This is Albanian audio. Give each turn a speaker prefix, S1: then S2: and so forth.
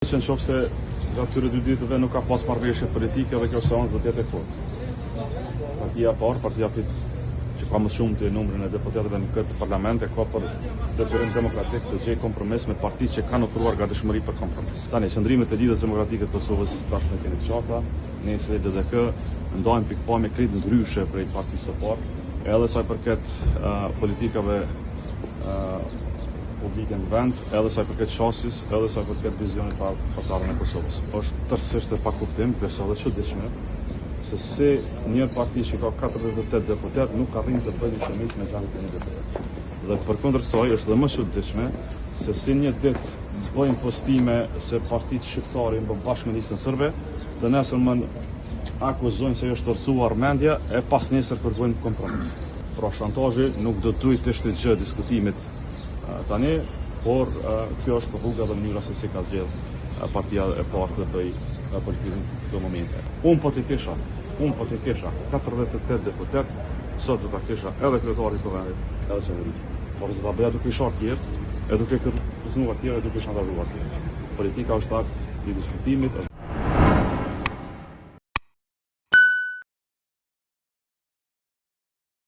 S1: Që në qofë se gjatë këtyre 2 ditëve nuk ka pas marrëveshje politike dhe kjo seancë do t'jetë e kotë. Partia parë, partia që ka më shumë të numrin e deputetëve në këtë parlament e ka për detyrim demokratik të gjejë kompromis me partitë që kanë ofruar gatishmëri për kompromis. Tani, qëndrimet e Lidhjes Demokratike të Kosovës tash në keni të qarta, ne si LDK ndajmë pikpamje kritë ndryshe prej partisë së parë, edhe sa i përket politikave publike në vend, edhe sa i përket qasjes, edhe sa i përket vizionit patarën e Kosovës. Është tërësisht e pa kuptim, besoj edhe çuditshme, se si një parti që ka 48 deputet nuk arrin të bëjë shëmit me 61 deputet. Dhe përkundër kësaj është dhe më çuditshme se si një ditë bëjnë postime se partitë shqiptare bën bashkëministën serbe, dhe nesërmën akuzojnë se është torcuar mendja e pas nesër kërkojnë kompromis. Pra shantazhi nuk do të duhet të ishte gjë diskutimit tani, por kjo është rruga dhe mënyra se si ka zgjedhë partia e parë të bëjë politikën këto momente. Unë po t'i kisha 48 deputet, sot do t'a kisha edhe kryetarit të vendit, edhe qeverisë. Por se ta bëja duke i sharë tjertë, e duke kërcënuar tjerë, e duke i shantazhuar tjerë. Politika është akt i diskutimit.